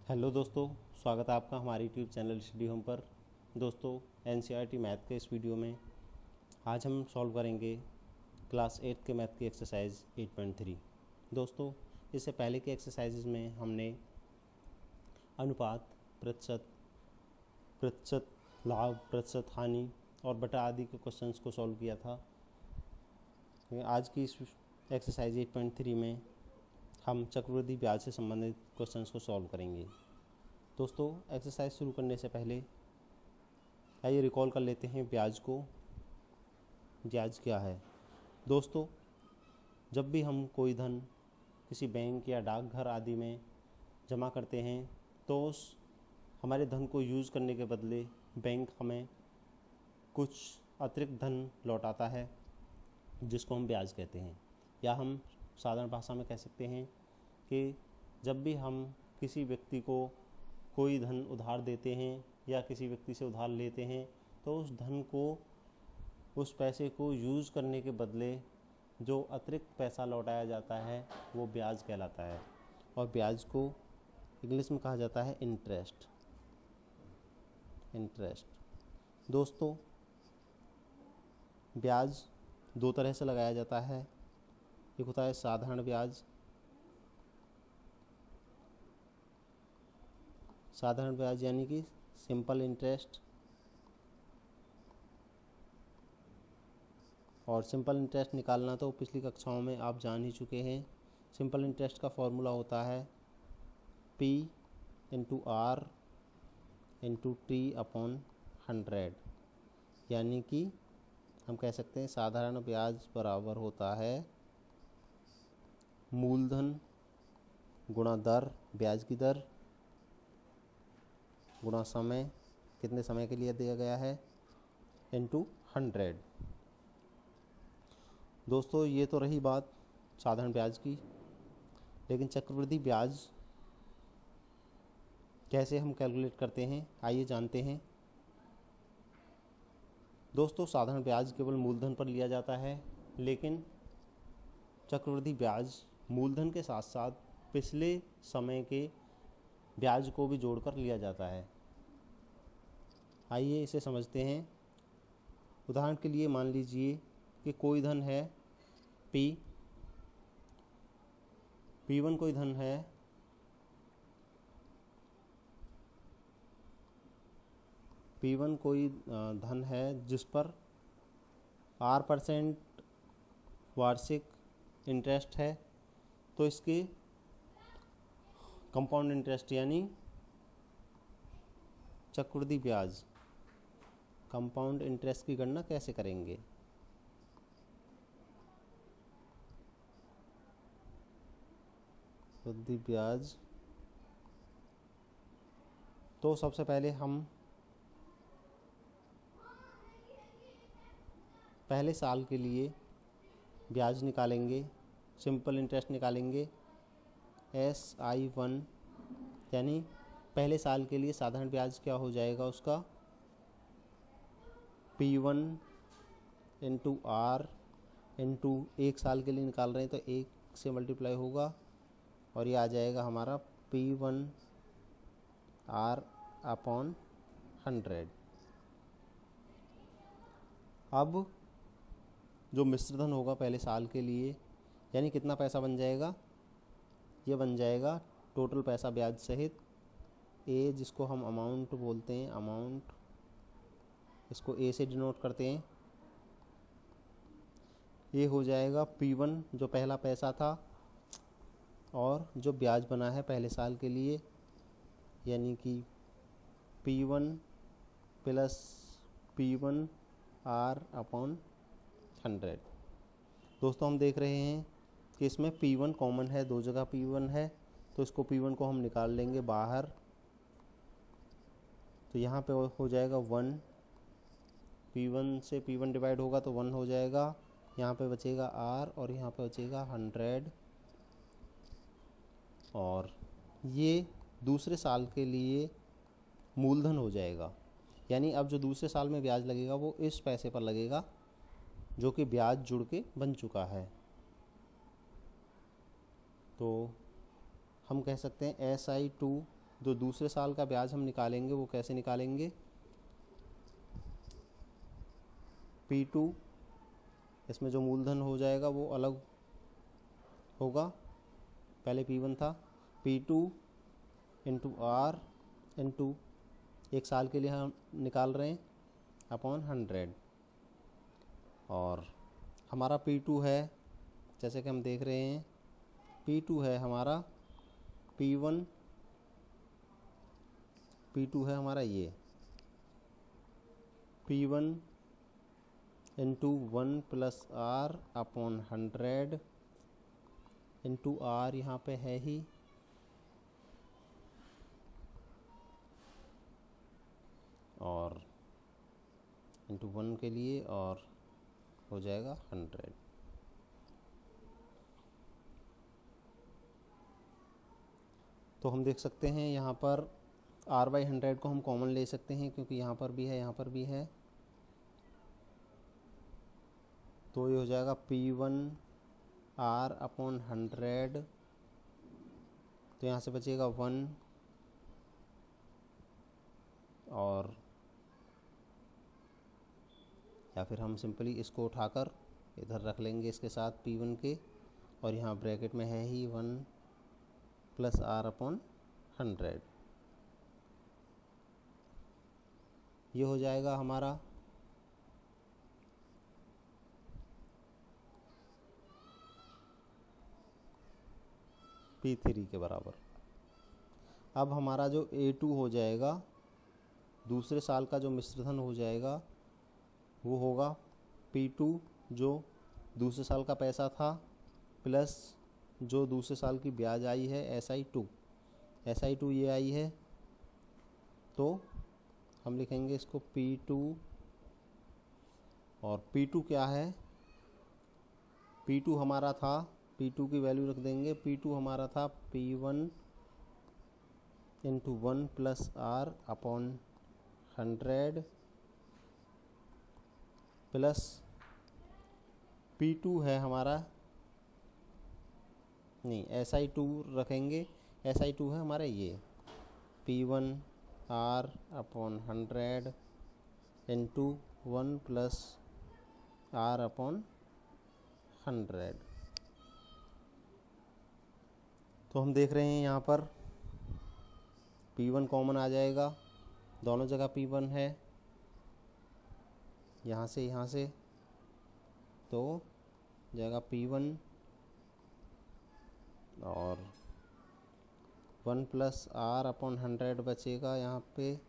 Hello दोस्तों, स्वागत है आपका हमारे यूट्यूब चैनल स्टडी होम पर। दोस्तों, एनसीईआरटी मैथ के इस वीडियो में आज हम सॉल्व करेंगे क्लास 8 के मैथ की एक्सरसाइज 8.3। दोस्तों, इससे पहले के एक्सरसाइजेज में हमने अनुपात, प्रतिशत, प्रतिशत लाभ, प्रतिशत हानि और बटा आदि के क्वेश्चंस को सॉल्व किया था। आज की इस एक्सरसाइज 8.3 में हम चक्रवृद्धि ब्याज से संबंधित क्वेश्चंस को सॉल्व करेंगे। दोस्तों, एक्सरसाइज शुरू करने से पहले आइए रिकॉल कर लेते हैं ब्याज को। ब्याज क्या है? दोस्तों, जब भी हम कोई धन किसी बैंक या डाकघर आदि में जमा करते हैं तो उस हमारे धन को यूज़ करने के बदले बैंक हमें कुछ अतिरिक्त धन लौटाता है, जिसको हम ब्याज कहते हैं। या हम साधारण भाषा में कह सकते हैं कि जब भी हम किसी व्यक्ति को कोई धन उधार देते हैं या किसी व्यक्ति से उधार लेते हैं तो उस धन को, उस पैसे को यूज़ करने के बदले जो अतिरिक्त पैसा लौटाया जाता है वो ब्याज कहलाता है। और ब्याज को इंग्लिश में कहा जाता है इंटरेस्ट। दोस्तों, ब्याज दो तरह से लगाया जाता है। एक होता है साधारण ब्याज। साधारण ब्याज यानी कि सिंपल इंटरेस्ट। और सिंपल इंटरेस्ट निकालना तो पिछली कक्षाओं में आप जान ही चुके हैं। सिंपल इंटरेस्ट का फॉर्मूला होता है P into R into T/100। यानी कि हम कह सकते हैं साधारण ब्याज बराबर होता है मूलधन गुणा दर, ब्याज की दर गुणा समय, कितने समय के लिए दिया गया है, इंटू 100। दोस्तों, ये तो रही बात साधारण ब्याज की, लेकिन चक्रवृद्धि ब्याज कैसे हम कैलकुलेट करते हैं आइए जानते हैं। दोस्तों, साधारण ब्याज केवल मूलधन पर लिया जाता है, लेकिन चक्रवृद्धि ब्याज मूलधन के साथ साथ पिछले समय के ब्याज को भी जोड़कर लिया जाता है। आइए इसे समझते हैं। उदाहरण के लिए मान लीजिए कि कोई धन है P1 कोई धन है P1 कोई धन है जिस पर R% वार्षिक इंटरेस्ट है, तो इसके कंपाउंड इंटरेस्ट यानी चक्रवृद्धि ब्याज, कंपाउंड इंटरेस्ट की गणना कैसे करेंगे? चक्रवृद्धि ब्याज तो सबसे पहले हम पहले साल के लिए ब्याज निकालेंगे, सिंपल इंटरेस्ट निकालेंगे SI1। यानी पहले साल के लिए साधारण ब्याज क्या हो जाएगा उसका P1 इंटू R इंटू, एक साल के लिए निकाल रहे हैं तो एक से मल्टीप्लाई होगा और ये आ जाएगा हमारा P1R/100। अब जो मिश्रधन होगा पहले साल के लिए, यानी कितना पैसा बन जाएगा, ये बन जाएगा टोटल पैसा ब्याज सहित A, जिसको हम अमाउंट बोलते हैं, अमाउंट, इसको A से डिनोट करते हैं। ये हो जाएगा P1 जो पहला पैसा था और जो ब्याज बना है पहले साल के लिए, यानी कि P1 प्लस P1R/100। दोस्तों, हम देख रहे हैं कि इसमें P1 कॉमन है, दो जगह P1 है, तो इसको P1 को हम निकाल लेंगे बाहर। तो यहाँ पे हो जाएगा 1, P1 से P1 डिवाइड होगा तो 1 हो जाएगा। यहाँ पे बचेगा R और यहाँ पे बचेगा 100। और ये दूसरे साल के लिए मूलधन हो जाएगा। यानी अब जो दूसरे साल में ब्याज लगेगा वो इस पैसे पर लगेगा जो कि ब्याज जुड़ के बन चुका है। तो हम कह सकते हैं SI2 जो दूसरे साल का ब्याज हम निकालेंगे वो कैसे निकालेंगे, P2, इसमें जो मूलधन हो जाएगा वो अलग होगा, पहले P1 था, P2 इंटू आर इंटू एक साल के लिए हम निकाल रहे हैं अपॉन 100, और हमारा P2 है, जैसे कि हम देख रहे हैं P2 है हमारा P1, P2 है हमारा ये P1 into 1 plus R upon 100 into R यहाँ पे है ही, और इंटू 1 के लिए, और हो जाएगा 100। तो हम देख सकते हैं यहाँ पर R/100 को हम कॉमन ले सकते हैं, क्योंकि यहाँ पर भी है यहाँ पर भी है, तो ये हो जाएगा P1 R अपॉन 100, तो यहाँ से बचेगा 1, और या फिर हम सिंपली इसको उठाकर इधर रख लेंगे इसके साथ P1 के, और यहाँ ब्रैकेट में है ही 1 प्लस R अपॉन 100, ये हो जाएगा हमारा P3 के बराबर। अब हमारा जो A2 हो जाएगा, दूसरे साल का जो मिश्रधन हो जाएगा वो होगा P2, जो दूसरे साल का पैसा था, प्लस जो दूसरे साल की ब्याज आई है SI2 ये आई है, तो हम लिखेंगे इसको P2, और P2 क्या है, P2 हमारा था, P2 की वैल्यू रख देंगे, P2 हमारा था P1 into 1 plus R upon 100 plus P2 है हमारा, नहीं SI2 रखेंगे, SI2 है हमारा ये P1 R upon 100 into 1 plus R upon 100। तो हम देख रहे हैं यहाँ पर P1 कॉमन आ जाएगा, दोनों जगह P1 है, यहाँ से तो जाएगा P1 और 1 प्लस R अपॉन 100 बचेगा यहाँ पे,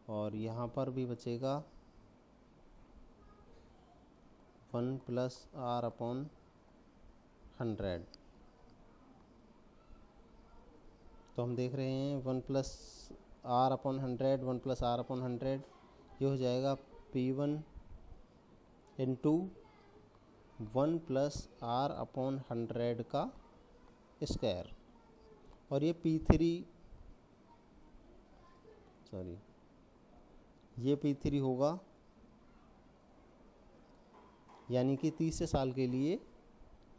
और यहाँ पर भी बचेगा 1 प्लस R अपॉन 100। तो हम देख रहे हैं 1 plus R upon 100, 1 plus R upon 100, ये हो जाएगा P1 into 1 plus R upon 100 का स्क्वायर, और ये P3 होगा, यानी कि तीसरे साल के लिए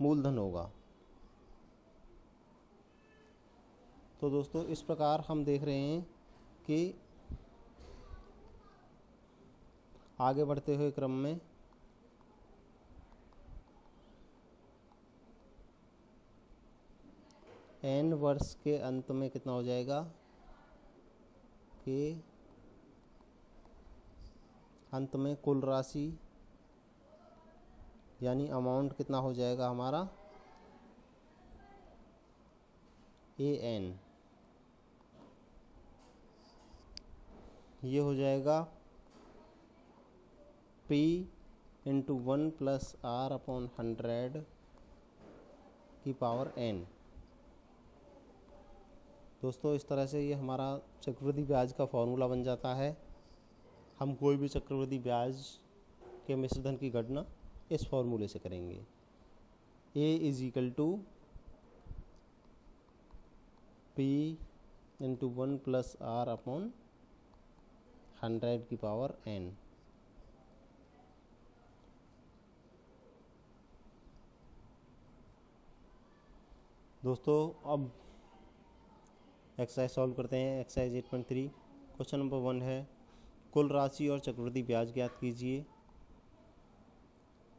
मूलधन होगा। तो दोस्तों इस प्रकार हम देख रहे हैं कि आगे बढ़ते हुए क्रम में n वर्ष के अंत में कितना हो जाएगा कि अंत में कुल राशि यानी अमाउंट कितना हो जाएगा हमारा AN, ये हो जाएगा P into 1 plus R upon 100 की पावर N। दोस्तों इस तरह से ये हमारा चक्रवृद्धि ब्याज का फॉर्मूला बन जाता है। हम कोई भी चक्रवृद्धि ब्याज के मिश्रधन की गणना इस फॉर्मूले से करेंगे। A is equal to P into 1 plus R upon 100 की पावर N। दोस्तों अब एक्सरसाइज सॉल्व करते हैं। एक्सरसाइज 8.3 क्वेश्चन नंबर 1 है, कुल राशि और चक्रवृद्धि ब्याज ज्ञात कीजिए।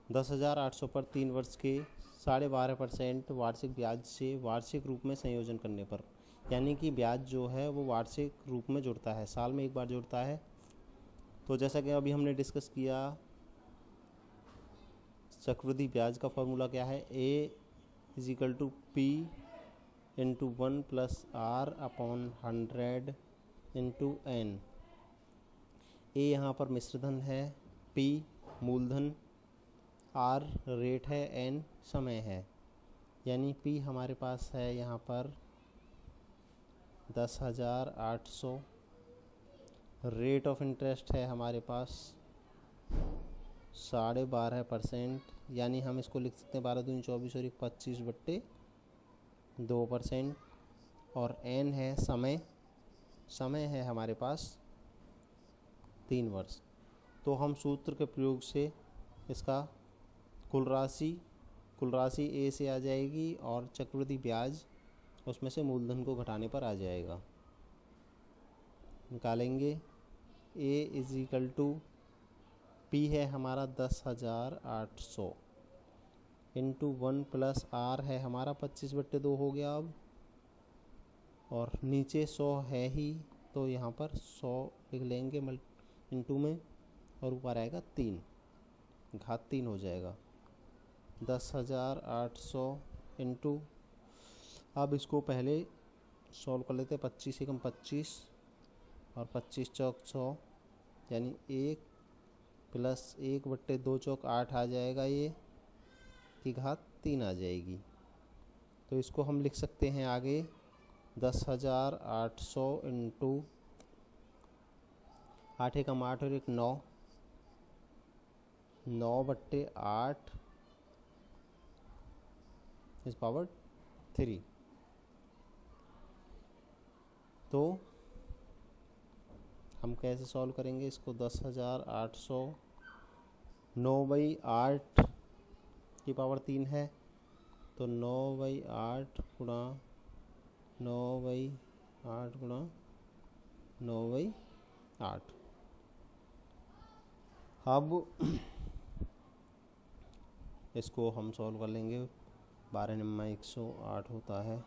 10,800 पर 3 वर्ष के 12.5% वार्षिक ब्याज से वार्षिक रूप में संयोजन करने पर, यानी कि ब्याज जो है वो वार्षिक रूप में जुड़ता है, साल में एक बार जुड़ता है। तो जैसा कि अभी हमने डिस्कस किया, चक्रवृद्धि ब्याज का फॉर्मूला क्या है, A = P × 1 + R/100 × N। A यहाँ पर मिश्रधन है, P मूलधन, R रेट है, N समय है। यानी P हमारे पास है यहाँ पर 10,800, रेट ऑफ इंटरेस्ट है हमारे पास 12.5%, यानी हम इसको लिख सकते हैं 12 दूनी 24 और 25/2%। और N है समय, समय है हमारे पास 3 वर्ष। तो हम सूत्र के प्रयोग से इसका कुल राशि A से आ जाएगी और चक्रवृद्धि ब्याज उसमें से मूलधन को घटाने पर आ जाएगा। निकालेंगे। A = P है हमारा 10,800 × 1 + R है हमारा 25/2 हो गया अब, और नीचे 100 है ही, तो यहाँ पर 100 लिख लेंगे इंटू में, और ऊपर आएगा 3, घात 3 हो जाएगा। 10,800 इंटू, अब इसको पहले सॉल्व कर लेते हैं। 25 × 25 और 25 चौक 100, यानी 1 + 1/2 चौक 8 आ जाएगा, ये की घात 3 आ जाएगी। तो इसको हम लिख सकते हैं आगे 10,800 इंटू 8 × 8 और 1 9, 9/8 ⁻³ 3। तो हम कैसे सॉल्व करेंगे इसको, 10,800 9/8 की पावर 3 है, तो 9/8 गुणा 9/8 गुणा 9/8। अब इसको हम सॉल्व कर लेंगे। 12 × 108 होता है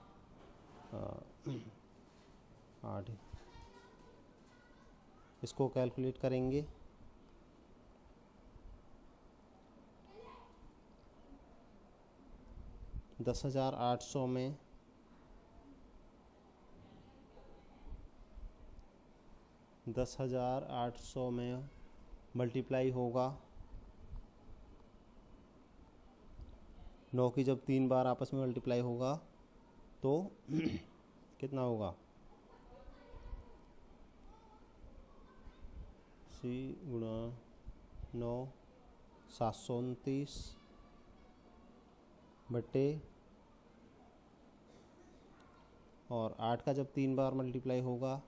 8। इसको कैलकुलेट करेंगे। दस हजार आठ सौ में मल्टीप्लाई होगा 9 की जब 3 बार आपस में मल्टीप्लाई होगा तो कितना होगा, C × 9 729 बटे, और 8 का जब 3 बार मल्टीप्लाई होगा,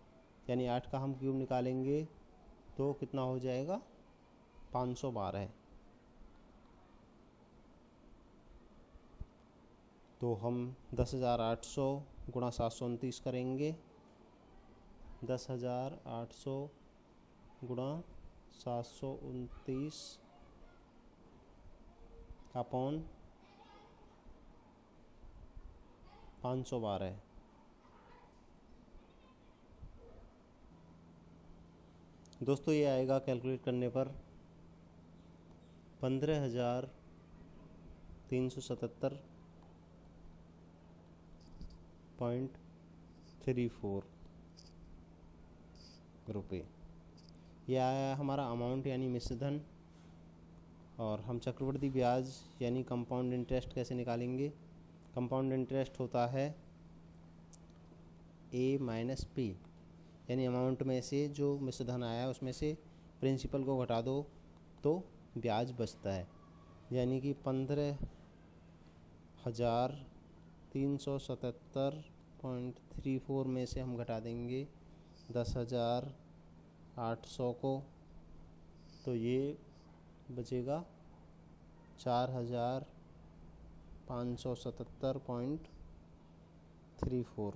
यानी 8 का हम क्यूब निकालेंगे तो कितना हो जाएगा, 512। तो हम 10,800 गुणा 729 करेंगे। 10,800 गुणा 729 अपॉन 512। दोस्तों ये आएगा कैलकुलेट करने पर 15,377.34 रुपये। यह आया हमारा अमाउंट यानी मिश्रधन। और हम चक्रवृद्धि ब्याज यानी कंपाउंड इंटरेस्ट कैसे निकालेंगे। कंपाउंड इंटरेस्ट होता है A - P, यानी अमाउंट में से जो मिश्रधन आया उसमें से प्रिंसिपल को घटा दो तो ब्याज बचता है, यानी कि 15,377.34 में से हम घटा देंगे 10,800 को, तो ये बचेगा 4,577.34।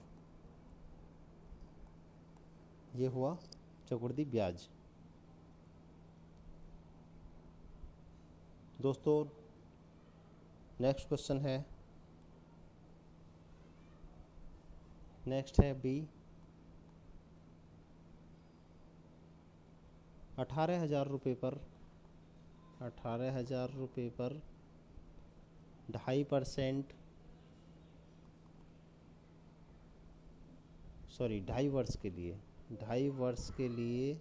ये हुआ चक्रवृद्धि ब्याज। दोस्तों नेक्स्ट क्वेश्चन है, नेक्स्ट है बी। 18,000 रुपये पर 2.5%, सॉरी 2.5 वर्ष के लिए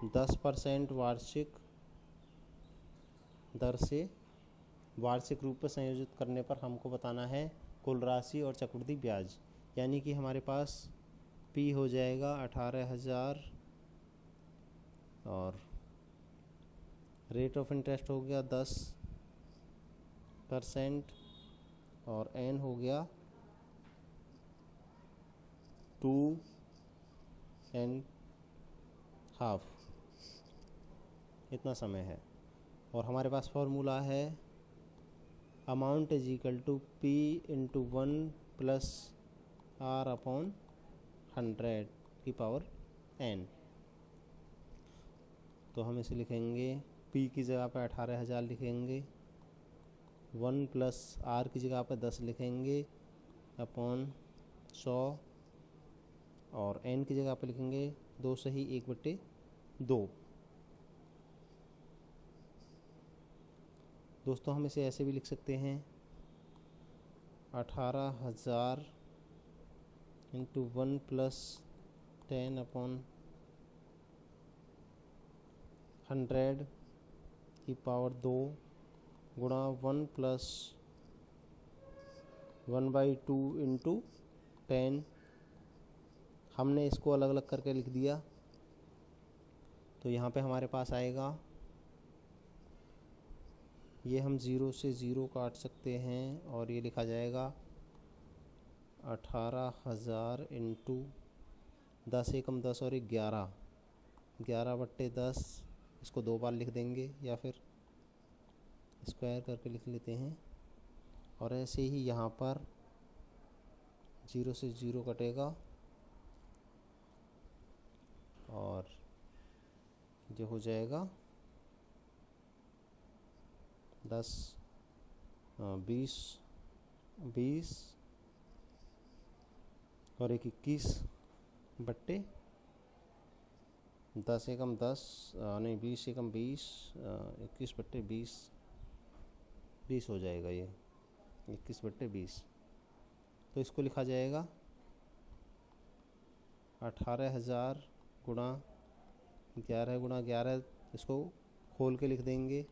10% वार्षिक दर से वार्षिक रूप में संयोजित करने पर हमको बताना है कुल राशि और चक्रवृद्धि ब्याज। यानी कि हमारे पास P हो जाएगा 18,000 और रेट ऑफ इंटरेस्ट हो गया 10% और N हो गया 2.5, इतना समय है। और हमारे पास फॉर्मूला है amount is equal to P into 1 plus R upon 100 की पावर N। तो हम इसे लिखेंगे P की जगह पर 18,000 लिखेंगे, 1 प्लस R की जगह पर 10 लिखेंगे अपॉन 100 और N की जगह पर लिखेंगे 2 सही 1/2। दोस्तों हम इसे ऐसे भी लिख सकते हैं 18,000 इंटू 1 प्लस 10 अपॉन 100 की पावर 2 गुणा 1 प्लस 1/2 इंटू 10। हमने इसको अलग अलग करके लिख दिया तो यहाँ पे हमारे पास आएगा, ये हम 0 से 0 काट सकते हैं और ये लिखा जाएगा 18,000 इंटू 10 एकम 10 और 11/10। इसको 2 बार लिख देंगे या फिर स्क्वायर करके लिख लेते हैं। और ऐसे ही यहाँ पर 0 से 0 कटेगा और जो हो जाएगा 10 20 और 21/10 एकम 10 नहीं 20 एकम 20 21/20 हो जाएगा, ये 21/20। तो इसको लिखा जाएगा 18,000 गुणा 11 इसको खोल के लिख देंगे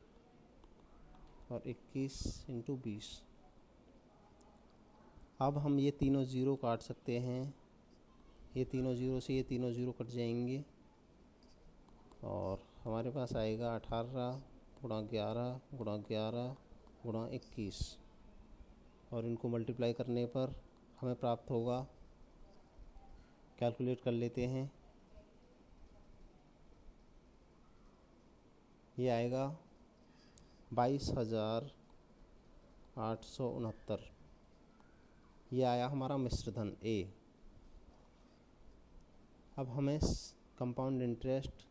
और 21 इंटू 20। अब हम ये तीनों 0 काट सकते हैं, ये तीनों 0 से ये तीनों 0 कट जाएंगे और हमारे पास आएगा 18 गुणा 11 गुणा 11 गुणा 21 और इनको मल्टीप्लाई करने पर हमें प्राप्त होगा, कैलकुलेट कर लेते हैं, ये आएगा 22,869। ये आया हमारा मिश्रधन A। अब हमें कंपाउंड इंटरेस्ट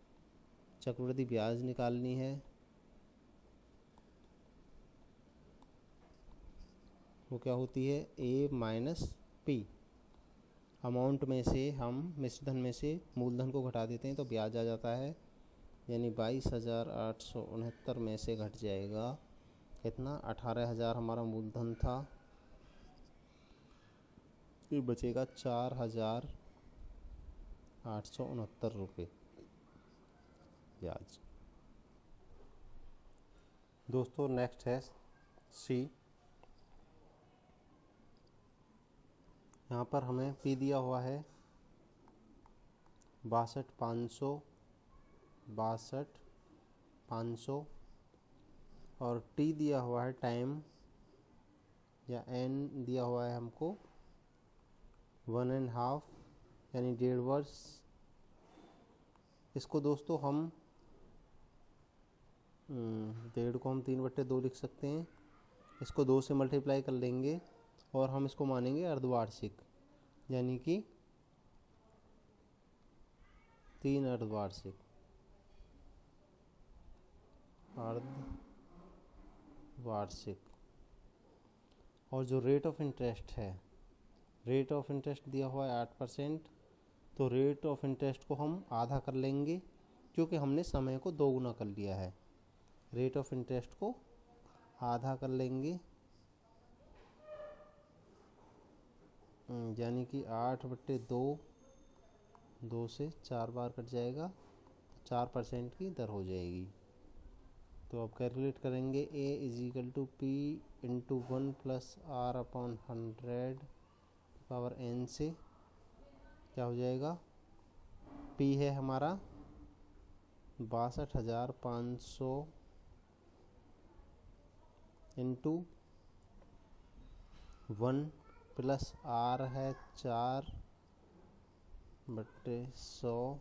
चक्रवृद्धि ब्याज निकालनी है। वो क्या होती है A माइनस P। अमाउंट में से हम मिश्रधन में से मूलधन को घटा देते हैं तो ब्याज आ जाता है, यानी 22,869 में से घट जाएगा कितना, 18,000 हमारा मूलधन था, ये बचेगा 4,869 रुपये ब्याज। दोस्तों नेक्स्ट है C। यहाँ पर हमें P दिया हुआ है 62,500 और T दिया हुआ है टाइम या N दिया हुआ है हमको 1.5 यानी 1.5 वर्ष। इसको दोस्तों हम 1.5 को हम 3/2 लिख सकते हैं। इसको 2 से मल्टीप्लाई कर लेंगे और हम इसको मानेंगे अर्धवार्षिक, यानी कि 3 अर्धवार्षिक अर्धवार्षिक। और जो रेट ऑफ इंटरेस्ट है, रेट ऑफ इंटरेस्ट दिया हुआ है 8%, तो रेट ऑफ इंटरेस्ट को हम आधा कर लेंगे क्योंकि हमने समय को दोगुना कर लिया है। रेट ऑफ इंटरेस्ट को आधा कर लेंगे, यानी कि 8/2, 2 से 4 बार कट जाएगा, 4% की दर हो जाएगी। तो अब कैलकुलेट करेंगे A = P × 1 + R/100 power n से क्या हो जाएगा। P है हमारा 62,500 × 1 + R है 4/100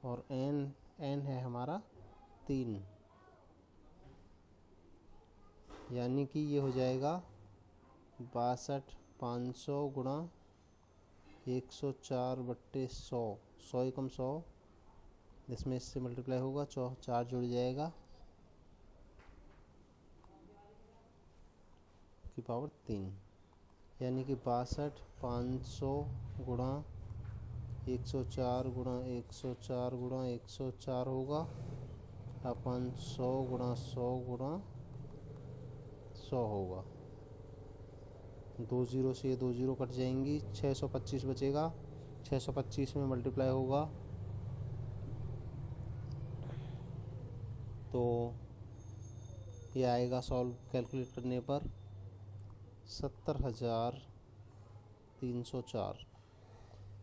और n है हमारा 3, यानी कि ये हो जाएगा 62,500 × 104/100, 100 × 100, इसमें इससे मल्टीप्लाई होगा, 4 जुड़ जाएगा की पावर 3, यानी कि 62,500 × 104 × 104 × 104 होगा अपन 100 × 100 × 100 होगा। 2 0 से ये 2 0 कट जाएंगी, 625 बचेगा, 625 में मल्टीप्लाई होगा तो ये आएगा सॉल्व कैलकुलेट करने पर 70,304।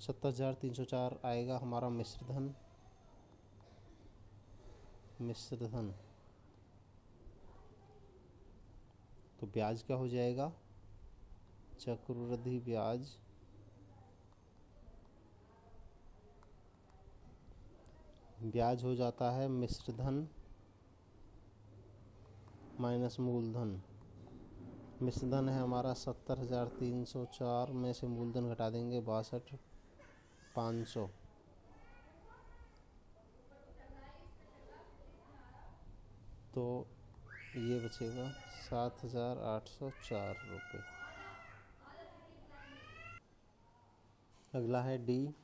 70,304 आएगा हमारा मिश्रधन। तो ब्याज क्या हो जाएगा, चक्रवृद्धि ब्याज हो जाता है मिश्रधन माइनस मूलधन। मिश्रधन है हमारा 70,304 में से मूलधन घटा देंगे 62,500, तो ये बचेगा 7,804 रुपये। अगला है डी।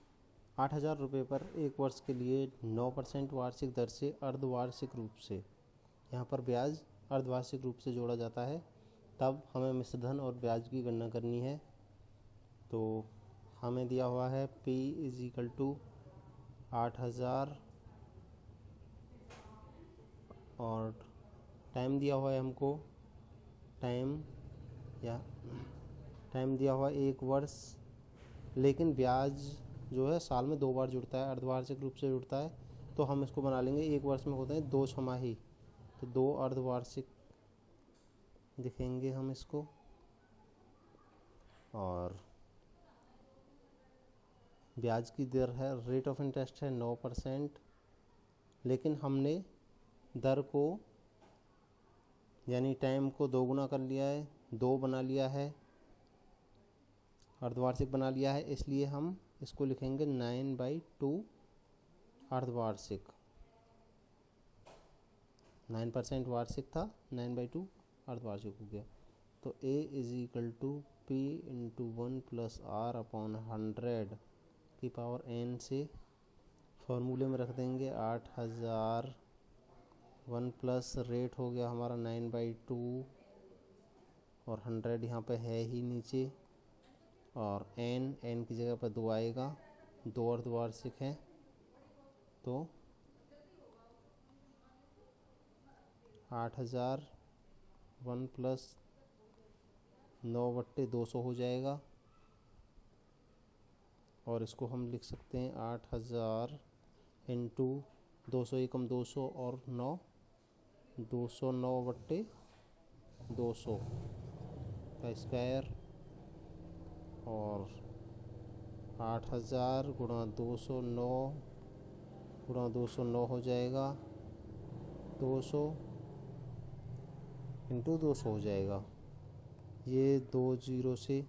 8,000 रुपये पर 1 वर्ष के लिए 9% वार्षिक दर से अर्धवार्षिक रूप से, यहाँ पर ब्याज अर्धवार्षिक रूप से जोड़ा जाता है, तब हमें मिश्रधन और ब्याज की गणना करनी है। तो हमें दिया हुआ है P = 8,000 और टाइम दिया हुआ है हमको, टाइम दिया हुआ है 1 वर्ष, लेकिन ब्याज जो है साल में 2 बार जुड़ता है, अर्धवार्षिक रूप से जुड़ता है, तो हम इसको बना लेंगे 1 वर्ष में होते हैं 2 छमाही, तो 2 अर्धवार्षिक दिखेंगे हम इसको। और ब्याज की दर है, रेट ऑफ इंटरेस्ट है 9%, लेकिन हमने दर को यानी टाइम को दोगुना कर लिया है, 2 बना लिया है, अर्धवार्षिक बना लिया है, इसलिए हम इसको लिखेंगे 9/2 अर्धवार्षिक। 9% वार्षिक था, 9/2 अर्धवार्षिक हो गया। तो A = P × 1 + R/100 की पावर n से फॉर्मूले में रख देंगे 8,000, 1 प्लस रेट हो गया हमारा 9/2 और 100 यहाँ पे है ही नीचे, और n की जगह पर 2 आएगा, 2 अर्धवार्षिक हैं, तो 8,000 1 + 9/200 हो जाएगा, और इसको हम लिख सकते हैं 8,000 × 200 एकम 200 और 9, 209/200 का स्क्वायर, और 8,000 × 209 हो जाएगा, 200 × 200 हो जाएगा। ये 2 0 से,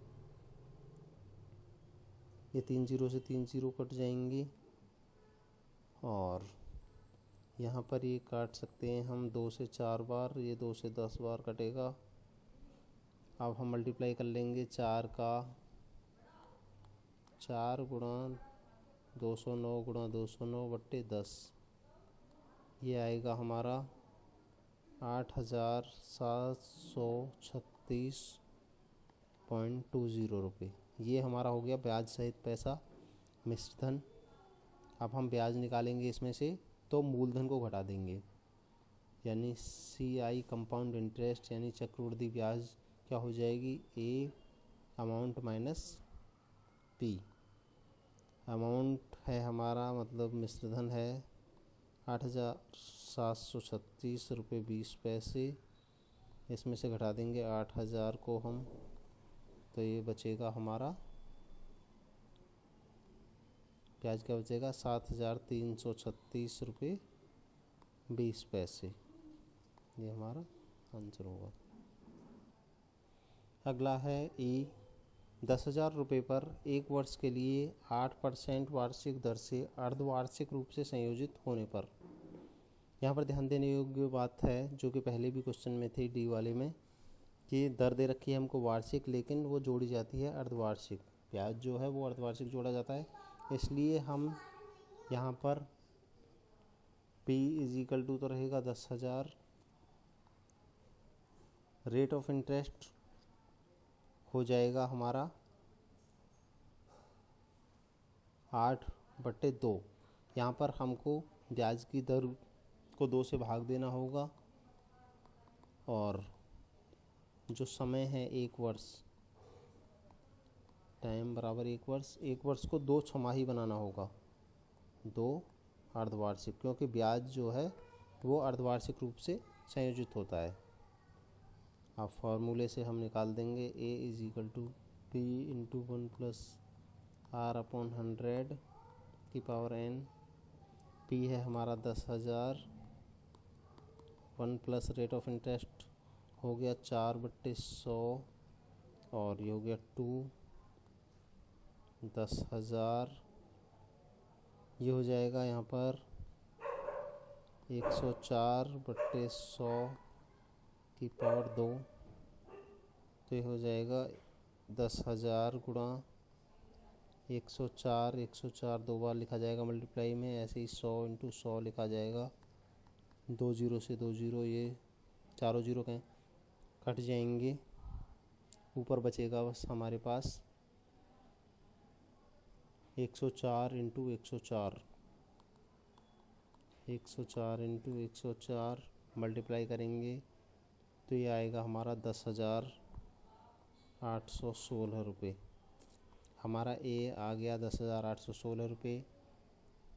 ये 3 0 से 3 0 कट जाएंगी, और यहाँ पर ये काट सकते हैं हम 2 से 4 बार, ये 2 से 10 बार कटेगा। अब हम मल्टीप्लाई कर लेंगे 4 का 4 गुणा 209 गुणा 209 बट्टे 10, ये आएगा हमारा 8,736.20 रुपये। ये हमारा हो गया ब्याज सहित पैसा मिश्र धन। अब हम ब्याज निकालेंगे इसमें से, तो मूलधन को घटा देंगे, यानी CI कंपाउंड इंटरेस्ट यानी चक्रवृद्धि ब्याज क्या हो जाएगी, A amount minus P। Amount है हमारा मतलब मिश्र धन है 8,736 रुपये 20 पैसे, इसमें से घटा देंगे 8,000 को हम, तो ये बचेगा हमारा ब्याज क्या बचेगा 7,336 रुपये 20 पैसे। ये हमारा आंसर होगा। अगला है E 10,000 रुपये पर 1 वर्ष के लिए 8% वार्षिक दर से अर्धवार्षिक रूप से संयोजित होने पर। यहाँ पर ध्यान देने योग्य बात है, जो कि पहले भी क्वेश्चन में थी डी वाले में, कि दर दे रखी है हमको वार्षिक, लेकिन वो जोड़ी जाती है अर्धवार्षिक। ब्याज जो है वो अर्धवार्षिक जोड़ा जाता है, इसलिए हम यहाँ पर P इजिकल टू तो रहेगा 10,000, रेट ऑफ इंटरेस्ट हो जाएगा हमारा 8/2। यहाँ पर हमको ब्याज की दर को 2 से भाग देना होगा, और जो समय है 1 वर्ष, टाइम बराबर 1 वर्ष, 1 वर्ष को 2 छमाही बनाना होगा, 2 अर्धवार्षिक, क्योंकि ब्याज जो है वो अर्धवार्षिक रूप से संयोजित होता है। अब फॉर्मूले से हम निकाल देंगे A is equal to P into 1 plus R/100 की पावर n। P है हमारा 10,000, 1 प्लस रेट ऑफ इंटरेस्ट हो गया 4/100, और ये हो गया 2, 10,000, ये हो जाएगा यहाँ पर 104/100 की पावर 2, तो ये हो जाएगा 10,000 गुणा 104, 104 2 बार लिखा जाएगा मल्टीप्लाई में, ऐसे ही 100 इंटू 100 लिखा जाएगा। 2 जीरो से 2 जीरो, ये चारों जीरो कट जाएंगे, ऊपर बचेगा बस हमारे पास 104 इंटू 104, 104 इंटू 104 मल्टीप्लाई करेंगे तो ये आएगा हमारा 10,816 रुपये। हमारा A आ गया 10,816 रुपये।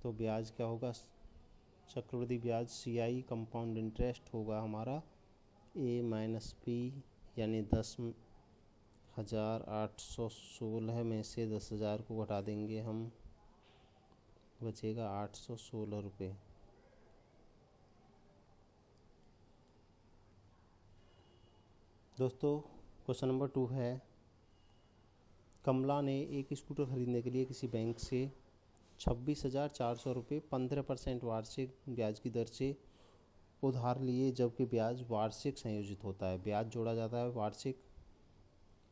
तो ब्याज क्या होगा, चक्रवृद्धि ब्याज CI कंपाउंड इंटरेस्ट होगा हमारा A माइनस P, यानी 10,816 में से 10,000 को घटा देंगे हम, बचेगा 816 रुपये। दोस्तों क्वेश्चन नंबर 2 है, कमला ने एक स्कूटर खरीदने के लिए किसी बैंक से 26,400 रुपये 15% वार्षिक ब्याज की दर से उधार लिए, जबकि ब्याज वार्षिक संयोजित होता है। ब्याज जोड़ा जाता है वार्षिक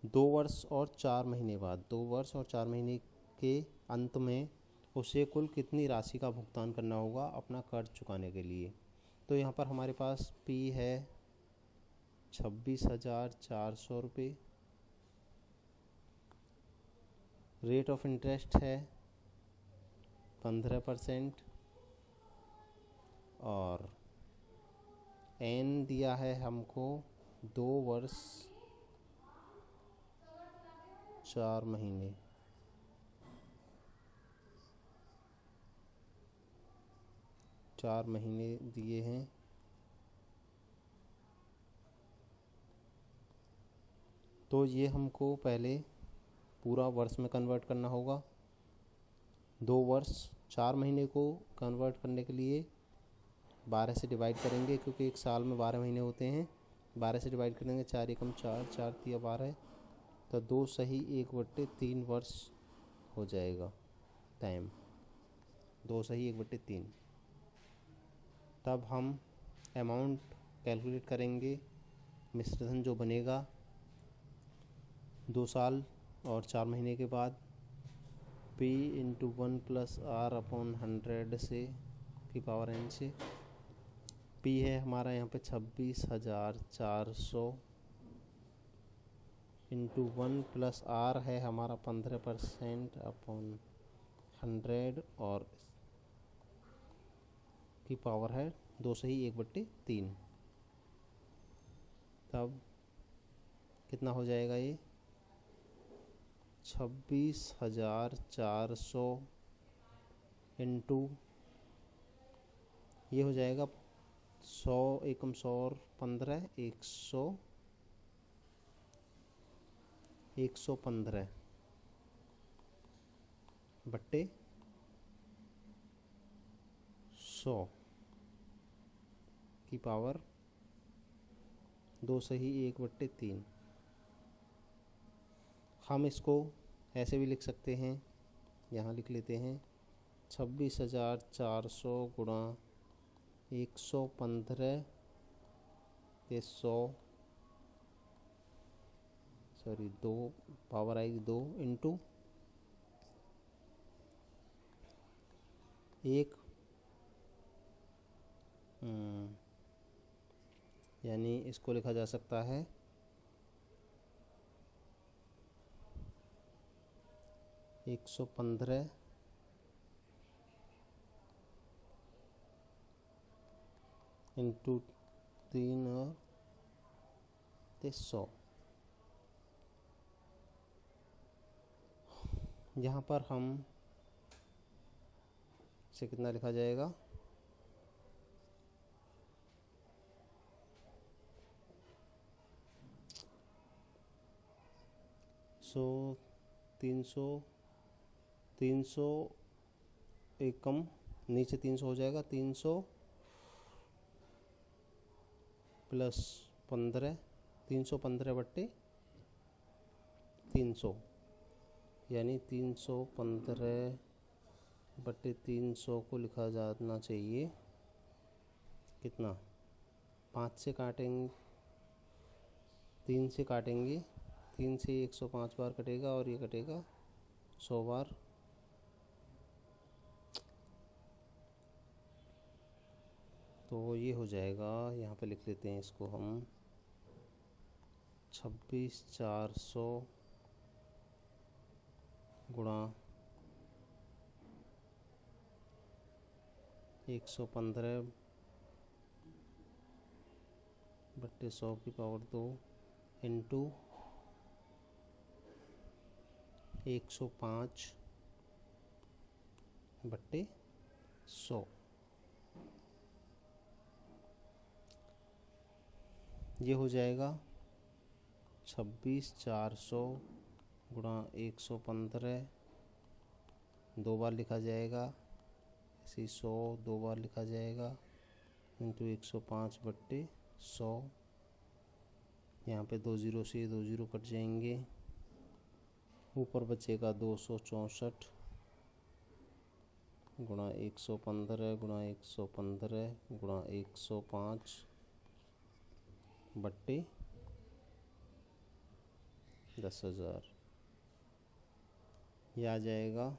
2 वर्ष और 4 महीने बाद। 2 वर्ष और 4 महीने के अंत में उसे कुल कितनी राशि का भुगतान करना होगा अपना कर्ज चुकाने के लिए। तो यहाँ पर हमारे पास P है 26,400 रुपये, रेट ऑफ इंटरेस्ट है 15%, और N दिया है हमको 2 वर्ष 4 महीने। चार महीने दिए हैं। तो ये हमको पहले पूरा वर्ष में कन्वर्ट करना होगा। 2 वर्ष 4 महीने को कन्वर्ट करने के लिए 12 से डिवाइड करेंगे, क्योंकि एक साल में 12 महीने होते हैं। 12 से डिवाइड कर देंगे, 4 एकम 4, 4 तिया 12, तो 2 सही 1/3 वर्ष हो जाएगा टाइम। 2 सही 1/3। तब हम अमाउंट कैलकुलेट करेंगे। मिश्र धन जो बनेगा 2 साल और 4 महीने के बाद P into 1 plus R upon 100 से की पावर n से। P है हमारा यहाँ पे 26,400 इंटू 1 प्लस R है हमारा 15% अपॉन 100 और की पावर है 2 से ही 1/3। तब कितना हो जाएगा ये 26,400 इंटू ये हो जाएगा 100 एकम 100 और 15 115 बट्टे 100 की पावर 2 से ही 1/3। हम इसको ऐसे भी लिख सकते हैं, यहाँ लिख लेते हैं 26,400 गुणा 115 के 100 2 पावर आएगी 2 इंटू 1 यानी इसको लिखा जा सकता है 115 इंटू 3 और 100। यहाँ पर हम से कितना लिखा जाएगा 300 एकम नीचे 300 हो जाएगा 300 प्लस 15 315/300 यानी 315/300 को लिखा जाना चाहिए कितना 5 से काटेंगे 3 से काटेंगे 3 से 105 बार कटेगा और ये कटेगा 100 बार। तो ये हो जाएगा, यहाँ पे लिख लेते हैं इसको हम 26,400 गुणा 115/100 की पावर 2 इंटू 105/100। ये हो जाएगा 26,400 गुणा 115 2 बार लिखा जाएगा, ऐसे 100 2 बार लिखा जाएगा इंटू 105/100। यहाँ पे 2 0 से 2 0 कट जाएंगे, ऊपर बचेगा 264 गुणा 115 गुणा 115 गुणा 105/10,000। ये आ जाएगा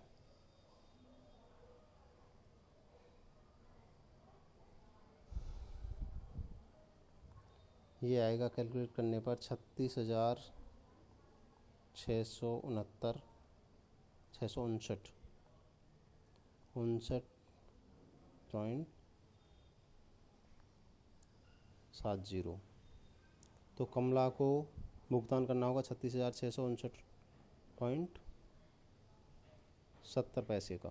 ये आएगा कैलकुलेट करने पर 36,659.70। तो कमला को भुगतान करना होगा 36,659.70 पैसे का।